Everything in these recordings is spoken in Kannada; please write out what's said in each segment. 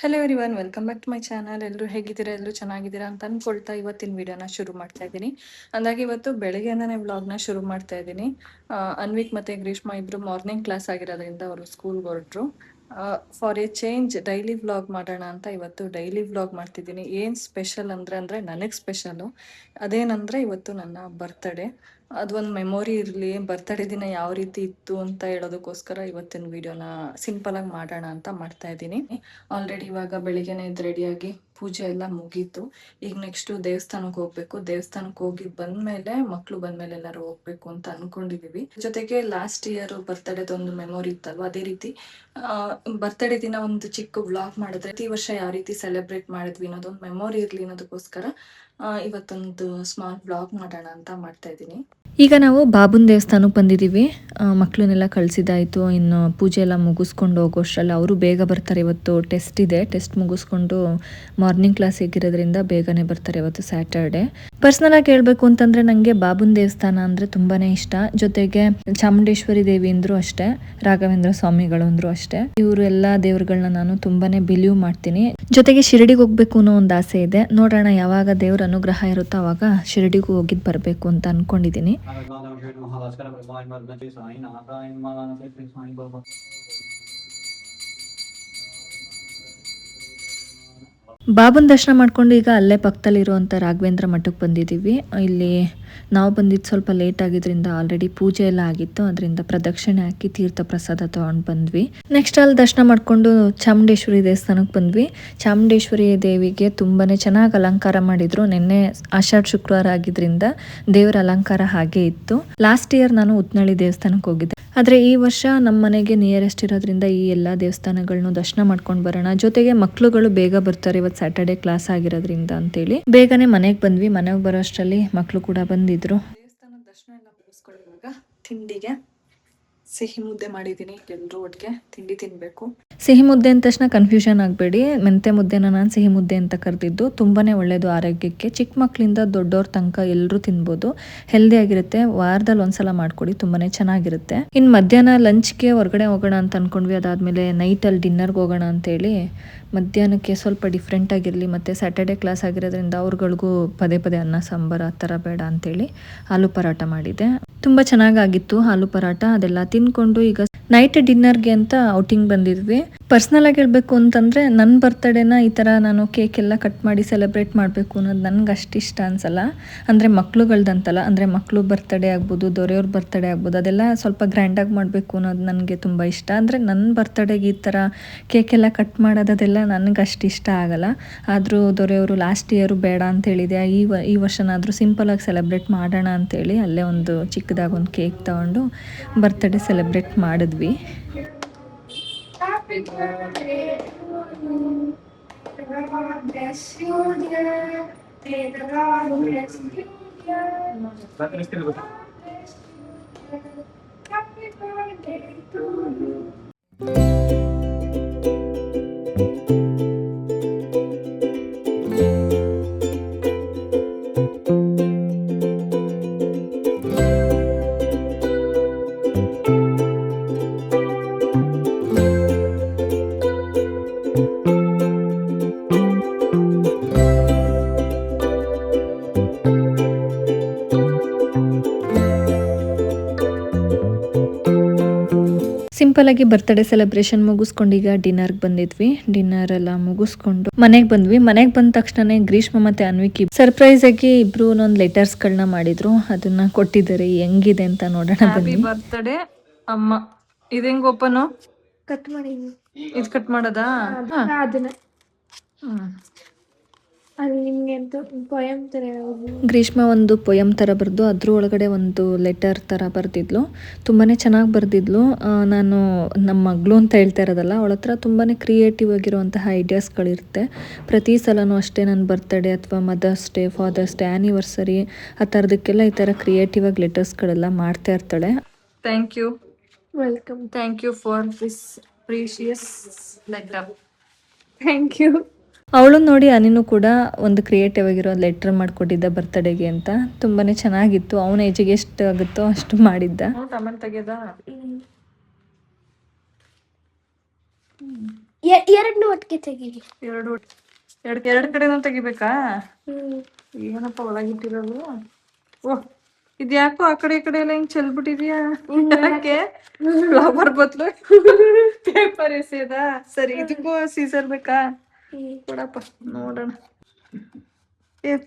Hello everyone, welcome back to my channel. ಎಲ್ಲರೂ ಹೇಗಿದ್ದೀರಾ? ಎಲ್ಲರೂ ಚೆನ್ನಾಗಿದ್ದೀರಾ ಅಂತ ಅಂದ್ಕೊಳ್ತಾ ಇವತ್ತಿನ ವಿಡಿಯೋನ ಶುರು ಮಾಡ್ತಾ ಇದ್ದೀನಿ. ಅಂದಾಗೆ ಇವತ್ತು ಬೆಳಗ್ಗೆಯಿಂದನೇ ವ್ಲಾಗ್ನ ಶುರು ಮಾಡ್ತಾ ಇದ್ದೀನಿ. ಅನ್ವಿಕ್ ಮತ್ತು ಗ್ರೀಷ್ಮಾ ಇಬ್ಬರು ಮಾರ್ನಿಂಗ್ ಕ್ಲಾಸ್ ಆಗಿರೋದ್ರಿಂದ ಅವರು ಸ್ಕೂಲ್ಗೆ ಹೊರಟ್ರು. For a change daily vlog ಮಾಡೋಣ ಅಂತ ಇವತ್ತು ಡೈಲಿ ವ್ಲಾಗ್ ಮಾಡ್ತಿದ್ದೀನಿ. ಏನು ಸ್ಪೆಷಲ್ ಅಂದರೆ ನನಗೆ ಸ್ಪೆಷಲು ಅದೇನಂದರೆ ಇವತ್ತು ನನ್ನ ಬರ್ತಡೇ. ಅದೊಂದು ಮೆಮೊರಿ ಇರಲಿ, ಬರ್ತಡೇ ದಿನ ಯಾವ ರೀತಿ ಇತ್ತು ಅಂತ ಹೇಳೋದಕ್ಕೋಸ್ಕರ ಇವತ್ತಿನ ವಿಡಿಯೋನ ಸಿಂಪಲಾಗಿ ಮಾಡೋಣ ಅಂತ ಮಾಡ್ತಾ ಇದ್ದೀನಿ. ಆಲ್ರೆಡಿ ಇವಾಗ ಬೆಳಿಗ್ಗೆನೇ ಎದ್ದು ರೆಡಿಯಾಗಿ ಪೂಜೆ ಎಲ್ಲ ಮುಗೀತು. ಈಗ ನೆಕ್ಸ್ಟು ದೇವಸ್ಥಾನಕ್ಕೆ ಹೋಗಬೇಕು. ದೇವಸ್ಥಾನಕ್ಕೆ ಹೋಗಿ ಬಂದಮೇಲೆ ಮಕ್ಕಳು ಬಂದಮೇಲೆ ಎಲ್ಲರೂ ಹೋಗಬೇಕು ಅಂತ ಅಂದ್ಕೊಂಡಿದ್ದೀವಿ. ಜೊತೆಗೆ ಲಾಸ್ಟ್ ಇಯರ್ ಬರ್ತಡೇದೊಂದು ಮೆಮೊರಿ ಇತ್ತಲ್ವ, ಅದೇ ರೀತಿ ಬರ್ತಡೇ ದಿನ ಒಂದು ಚಿಕ್ಕ ವ್ಲಾಗ್ ಮಾಡಿದ್ರೆ ಈ ವರ್ಷ ಯಾವ ರೀತಿ ಸೆಲೆಬ್ರೇಟ್ ಮಾಡಿದ್ವಿ ಅನ್ನೋದೊಂದು ಮೆಮೊರಿ ಇರಲಿ ಅನ್ನೋದಕ್ಕೋಸ್ಕರ ಇವತ್ತೊಂದು ಸ್ಮಾಲ್ ವ್ಲಾಗ್ ಮಾಡೋಣ ಅಂತ ಮಾಡ್ತಾ ಇದ್ದೀನಿ. ಈಗ ನಾವು ಬಾಬುನ ದೇವಸ್ಥಾನಕ್ಕೆ ಬಂದಿದ್ದೀವಿ. ಮಕ್ಕಳನ್ನೆಲ್ಲ ಕಳಿಸಿದ್ದಾಯಿತು. ಇನ್ನು ಪೂಜೆ ಎಲ್ಲ ಮುಗಿಸ್ಕೊಂಡು ಹೋಗೋಷ್ಟರಲ್ಲಿ ಅವರು ಬೇಗ ಬರ್ತಾರೆ. ಇವತ್ತು ಟೆಸ್ಟ್ ಇದೆ. ಟೆಸ್ಟ್ ಮುಗಿಸ್ಕೊಂಡು ಮಾರ್ನಿಂಗ್ ಕ್ಲಾಸ್ ಹೇಗಿರೋದ್ರಿಂದ ಬೇಗನೆ ಬರ್ತಾರೆ. ಇವತ್ತು ಸ್ಯಾಟರ್ಡೆ. ಪರ್ಸ್ನಲಾಗಿ ಹೇಳ್ಬೇಕು ಅಂತಂದರೆ ನನಗೆ ಬಾಬುನ ದೇವಸ್ಥಾನ ಅಂದರೆ ತುಂಬಾ ಇಷ್ಟ. ಜೊತೆಗೆ ಚಾಮುಂಡೇಶ್ವರಿ ದೇವಿ ಅಂದರೂ ಅಷ್ಟೇ, ರಾಘವೇಂದ್ರ ಸ್ವಾಮಿಗಳು ಅಂದರೂ ಅಷ್ಟೇ. ಇವರು ಎಲ್ಲ ದೇವ್ರುಗಳನ್ನ ನಾನು ತುಂಬಾ ಬಿಲೀವ್ ಮಾಡ್ತೀನಿ. ಜೊತೆಗೆ ಶಿರಡಿಗೆ ಹೋಗ್ಬೇಕು ಅನ್ನೋ ಒಂದು ಆಸೆ ಇದೆ. ನೋಡೋಣ, ಯಾವಾಗ ದೇವ್ರ ಅನುಗ್ರಹ ಇರುತ್ತೋ ಆವಾಗ ಶಿರಡಿಗೂ ಹೋಗಿದ್ದು ಬರಬೇಕು ಅಂತ ಅಂದ್ಕೊಂಡಿದ್ದೀನಿ. ಬಾಬನ್ ದರ್ಶನ ಮಾಡ್ಕೊಂಡು ಈಗ ಅಲ್ಲೇ ಪಕ್ಕದಲ್ಲಿರುವಂಥ ರಾಘವೇಂದ್ರ ಮಠಕ್ಕೆ ಬಂದಿದ್ದೀವಿ. ಇಲ್ಲಿ ನಾವು ಬಂದಿದ್ದು ಸ್ವಲ್ಪ ಲೇಟ್ ಆಗಿದ್ರಿಂದ ಆಲ್ರೆಡಿ ಪೂಜೆ ಎಲ್ಲ ಆಗಿತ್ತು. ಅದರಿಂದ ಪ್ರದಕ್ಷಿಣೆ ಹಾಕಿ ತೀರ್ಥ ಪ್ರಸಾದ ತೊಗೊಂಡು ಬಂದ್ವಿ. ನೆಕ್ಸ್ಟ್ ಅಲ್ಲಿ ದರ್ಶನ ಮಾಡಿಕೊಂಡು ಚಾಮುಂಡೇಶ್ವರಿ ದೇವಸ್ಥಾನಕ್ಕೆ ಬಂದ್ವಿ. ಚಾಮುಂಡೇಶ್ವರಿ ದೇವಿಗೆ ತುಂಬಾ ಚೆನ್ನಾಗಿ ಅಲಂಕಾರ ಮಾಡಿದ್ರು. ನಿನ್ನೆ ಆಷಾಢ ಶುಕ್ರವಾರ ಆಗಿದ್ರಿಂದ ದೇವರ ಅಲಂಕಾರ ಹಾಗೆ ಇತ್ತು. ಲಾಸ್ಟ್ ಇಯರ್ ನಾನು ಉತ್ನಳ್ಳಿ ದೇವಸ್ಥಾನಕ್ಕೆ ಹೋಗಿದ್ದೆ. ಆದರೆ ಈ ವರ್ಷ ನಮ್ಮ ಮನೆಗೆ ನಿಯರೆಸ್ಟ್ ಇರೋದ್ರಿಂದ ಈ ಎಲ್ಲ ದೇವಸ್ಥಾನಗಳನ್ನು ದರ್ಶನ ಮಾಡ್ಕೊಂಡು ಬರೋಣ. ಜೊತೆಗೆ ಮಕ್ಕಳುಗಳು ಬೇಗ ಬರ್ತಾರೆ, ಇವತ್ತು ಸ್ಯಾಟರ್ಡೆ ಕ್ಲಾಸ್ ಆಗಿರೋದ್ರಿಂದ ಅಂತೇಳಿ ಬೇಗನೆ ಮನೆಗೆ ಬಂದ್ವಿ. ಮನೆಗೆ ಬರೋ ಅಷ್ಟರಲ್ಲಿ ಮಕ್ಕಳು ಕೂಡ ಬಂದಿದ್ರು. ದೇವಸ್ಥಾನದ ದರ್ಶನ ಎಲ್ಲ ಮುಗಿಸ್ಕೊಳ್ಳುವಾಗ ತಿಂಡಿಗೆ ಸಿಹಿ ಮುದ್ದೆ ಮಾಡಿದ್ದೀನಿ. ಎಲ್ಲರೂ ಒಟ್ಟಿಗೆ ತಿಂಡಿ ತಿನ್ನಬೇಕು. ಸಿಹಿ ಮುದ್ದೆ ಅಂದ ತಕ್ಷಣ ಕನ್ಫ್ಯೂಷನ್ ಆಗಬೇಡಿ. ಮೆಂತೆ ಮುದ್ದೆನ ನಾನು ಸಿಹಿ ಮುದ್ದೆ ಅಂತ ಕರೆದಿದ್ದು. ತುಂಬಾ ಒಳ್ಳೆಯದು ಆರೋಗ್ಯಕ್ಕೆ. ಚಿಕ್ಕ ಮಕ್ಕಳಿಂದ ದೊಡ್ಡವ್ರ ತನಕ ಎಲ್ಲರೂ ತಿನ್ಬೋದು. ಹೆಲ್ದಿ ಆಗಿರುತ್ತೆ. ವಾರದಲ್ಲಿ ಒಂದ್ಸಲ ಮಾಡಿಕೊಡಿ, ತುಂಬಾ ಚೆನ್ನಾಗಿರುತ್ತೆ. ಇನ್ನು ಮಧ್ಯಾಹ್ನ ಲಂಚ್ಗೆ ಹೊರಗಡೆ ಹೋಗೋಣ ಅಂತ ಅಂದ್ಕೊಂಡ್ವಿ. ಅದಾದಮೇಲೆ ನೈಟಲ್ಲಿ ಡಿನ್ನರ್ಗೆ ಹೋಗೋಣ ಅಂತೇಳಿ ಮಧ್ಯಾಹ್ನಕ್ಕೆ ಸ್ವಲ್ಪ ಡಿಫ್ರೆಂಟ್ ಆಗಿರಲಿ, ಮತ್ತು ಸ್ಯಾಟರ್ಡೆ ಕ್ಲಾಸ್ ಆಗಿರೋದ್ರಿಂದ ಅವ್ರುಗಳಿಗೂ ಪದೇ ಪದೇ ಅನ್ನ ಸಾಂಬಾರು ಆ ಥರ ಬೇಡ ಅಂತೇಳಿ ಆಲೂ ಪರಾಟ ಮಾಡಿದೆ. ತುಂಬ ಚೆನ್ನಾಗಾಗಿತ್ತು ಆಲೂ ಪರಾಟ. ಅದೆಲ್ಲ ತಿಂದ್ಕೊಂಡು ಈಗ ನೈಟ್ ಡಿನ್ನರ್ಗೆ ಅಂತ ಔಟಿಂಗ್ ಬಂದಿದ್ವಿ. ಪರ್ಸ್ನಲ್ ಆಗಿ ಹೇಳ್ಬೇಕು ಅಂತಂದರೆ ನನ್ನ ಬರ್ತಡೇನ ಈ ಥರ ನಾನು ಕೇಕ್ ಎಲ್ಲ ಕಟ್ ಮಾಡಿ ಸೆಲೆಬ್ರೇಟ್ ಮಾಡಬೇಕು ಅನ್ನೋದು ನನಗೆ ಅಷ್ಟು ಇಷ್ಟ ಅನ್ಸಲ್ಲ. ಅಂದರೆ ಮಕ್ಳುಗಳ್ದಂತಲ್ಲ, ಅಂದರೆ ಮಕ್ಕಳು ಬರ್ತಡೇ ಆಗ್ಬೋದು, ದೊರೆಯವ್ರ ಬರ್ತಡೇ ಆಗ್ಬೋದು, ಅದೆಲ್ಲ ಸ್ವಲ್ಪ ಗ್ರ್ಯಾಂಡಾಗಿ ಮಾಡಬೇಕು ಅನ್ನೋದು ನನಗೆ ತುಂಬ ಇಷ್ಟ. ಅಂದರೆ ನನ್ನ ಬರ್ತಡೇಗೆ ಈ ಥರ ಕೇಕ್ ಎಲ್ಲ ಕಟ್ ಮಾಡೋದೆಲ್ಲ ನನಗೆ ಅಷ್ಟು ಇಷ್ಟ ಆಗಲ್ಲ. ಆದರೂ ದೊರೆಯವರು ಲಾಸ್ಟ್ ಇಯರು ಬೇಡ ಅಂತ ಹೇಳಿದೆ. ಈ ವರ್ಷನಾದರೂ ಸಿಂಪಲಾಗಿ ಸೆಲೆಬ್ರೇಟ್ ಮಾಡೋಣ ಅಂತೇಳಿ ಅಲ್ಲೇ ಒಂದು ಚಿಕ್ಕದಾಗಿ ಒಂದು ಕೇಕ್ ತೊಗೊಂಡು ಬರ್ತಡೇ ಸೆಲೆಬ್ರೇಟ್ ಮಾಡಿದ್ವಿ. Happy birthday to you. May the God bless you, dear. May the God bless you, dear. Happy birthday to you. ಸಿಂಪಲಾಗಿ ಬರ್ತಡೇ ಸೆಲೆಬ್ರೇಷನ್ ಮುಗಿಸ್ಕೊಂಡು ಈಗ ಡಿನ್ನರ್ಗೆ ಬಂದಿದ್ವಿ. ಡಿನ್ನರ್ ಎಲ್ಲ ಮುಗಿಸ್ಕೊಂಡು ಮನೆಗೆ ಬಂದ್ವಿ. ಮನೆಗೆ ಬಂದ ತಕ್ಷಣ ಗ್ರೀಷ್ಮ ಮತ್ತು ಅನ್ವಿಕ್ ಸರ್ಪ್ರೈಸ್ ಆಗಿ ಇಬ್ರು ಒಂದೊಂದು ಲೆಟರ್ಸ್ಗಳನ್ನ ಮಾಡಿದ್ರು. ಅದನ್ನ ಕೊಟ್ಟಿದ್ದಾರೆ. ಹೆಂಗಿದೆ ಅಂತ ನೋಡೋಣ ಬನ್ನಿ. ಬರ್ತಡೇ ಅಮ್ಮ. ಇದು ಹೆಂಗ್ ಓಪನ್ ಕಟ್ ಮಾಡಿ ಇದು ಕಟ್ ಮಾಡೋದಾ? ಅದನ್ನ ಅದು ನಿಮಗೆ ಅಂತ ಪೊಯಮ್ ಥರ ಗ್ರೀಷ್ಮ ಒಂದು ಪೊಯಮ್ ಥರ ಬರೆದು ಅದ್ರ ಒಳಗಡೆ ಒಂದು ಲೆಟರ್ ಥರ ಬರೆದಿದ್ಲು. ತುಂಬಾ ಚೆನ್ನಾಗಿ ಬರೆದಿದ್ಲು. ನಾನು ನಮ್ಮ ಮಗಳು ಅಂತ ಹೇಳ್ತಾ ಇರೋದಲ್ಲ, ಅವಳ ಹತ್ರ ತುಂಬಾ ಕ್ರಿಯೇಟಿವ್ ಆಗಿರುವಂತಹ ಐಡಿಯಾಸ್ಗಳಿರುತ್ತೆ. ಪ್ರತಿ ಸಲನೂ ಅಷ್ಟೇ ನನ್ನ ಬರ್ತಡೇ ಅಥವಾ mother's day, father's day, anniversary ಆ ಥರದಕ್ಕೆಲ್ಲ ಈ ಥರ ಕ್ರಿಯೇಟಿವ್ ಆಗಿ ಲೆಟರ್ಸ್ಗಳೆಲ್ಲ ಮಾಡ್ತಾ ಇರ್ತಾಳೆ. Thank you. Welcome. Thank you for this precious letter. Thank you. ಅವಳು ನೋಡಿ ಅನಿನೂ ಕೂಡ ಒಂದು ಕ್ರಿಯೇಟಿವ್ ಆಗಿರೋ ಲೆಟ್ರ್ ಮಾಡಿಕೊಟ್ಟಿದ್ದ ಬರ್ತಡೇಗೆ ಅಂತ. ತುಂಬಾ ಚೆನ್ನಾಗಿತ್ತು. ಅವನ ಏಜಿಗೆ ಎಷ್ಟು ಆಗುತ್ತೋ ಅಷ್ಟು ಮಾಡಿದ್ದ. ಟಮಲ್ ತೆಗೆದ ಎರಡನ್ನೂ ಒಟ್ಟಿಗೆ ತೆಗೀರಿ. ಎರಡು ಕಡೆನೂ ತೆಗಿಬೇಕಾ? ಹ್ಮ್. ಏನಪ್ಪ ಒಳಗಿಟ್ಟಿರೋದು? ಓಹ್, ಇದ್ಯಾಕೋ ಆ ಕಡೆ ಈ ಕಡೆ ಎಲ್ಲ ಹಿಂಗ್ ಚೆಲ್ಬಿಟ್ಟಿದ್ಯಾ? ಯಾಕೆ? ಫ್ಲವರ್ ಬದಲು ಪೇಪರ್ ಎಸೆಯೋದಾ? ಸರಿ, ಇದಕ್ಕೂ ಸೀಸರ್ ಬೇಕಾ? ಕೊಡಪ್ಪ ನೋಡೋಣ.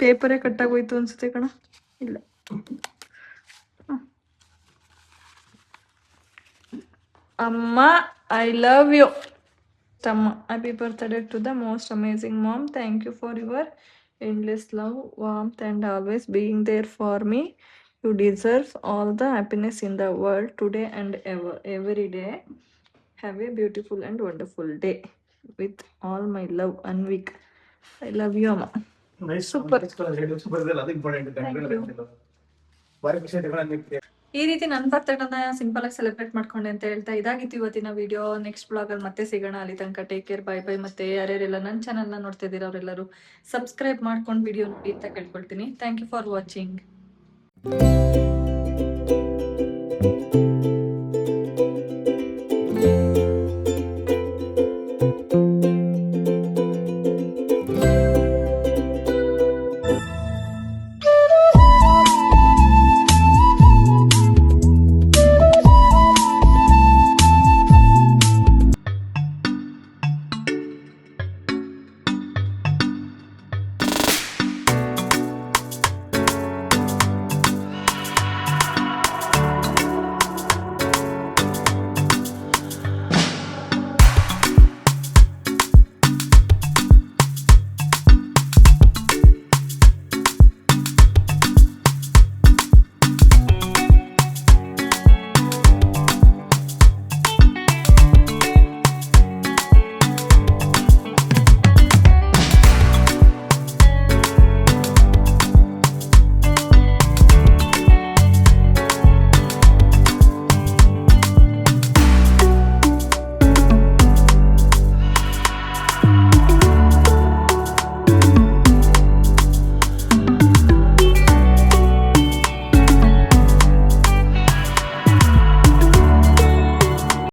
ಪೇಪರೇ ಕಟ್ಟಾಗೋಯ್ತು ಅನ್ಸುತ್ತೆ ಕಣ. ಇಲ್ಲ, ಅಮ್ಮ ಐ ಲವ್ ಯು. ತಮ್ಮ, happy birthday to the most amazing mom. Thank you for your endless love, warmth, and always being there for me. You deserve all the happiness in the world today and ever, every day. Have a beautiful and wonderful day. With all my love, Anvik. I love you, Amma. Nice. Super. ಈ ರೀತಿ ನನ್ನ ಬರ್ತಡೇನ ಸಿಂಪಲ್ ಆಗಿ ಸೆಲೆಬ್ರೇಟ್ ಮಾಡ್ಕೊಂಡೆ ಅಂತ ಹೇಳ್ತಾ ಇದಾಗಿತ್ತು ಇವತ್ತಿನ ವಿಡಿಯೋ. ನೆಕ್ಸ್ಟ್ ಬ್ಲಾಗಲ್ಲಿ ಮತ್ತೆ ಸಿಗೋಣ. ಅಲ್ಲಿ ತನಕ ಟೇಕ್ ಕೇರ್, ಬೈ ಬೈ. ಮತ್ತೆ ಯಾರ್ಯಾರೆಲ್ಲ ನನ್ನ ಚಾನಲ್ನ ನೋಡ್ತಾ ಇದ್ದೀರಾ ಅವರೆಲ್ಲರೂ ಸಬ್ಸ್ಕ್ರೈಬ್ ಮಾಡ್ಕೊಂಡು ವಿಡಿಯೋ ನೋಡಿ ಅಂತ ಕೇಳ್ಕೊಳ್ತೀನಿ. Thank you for watching.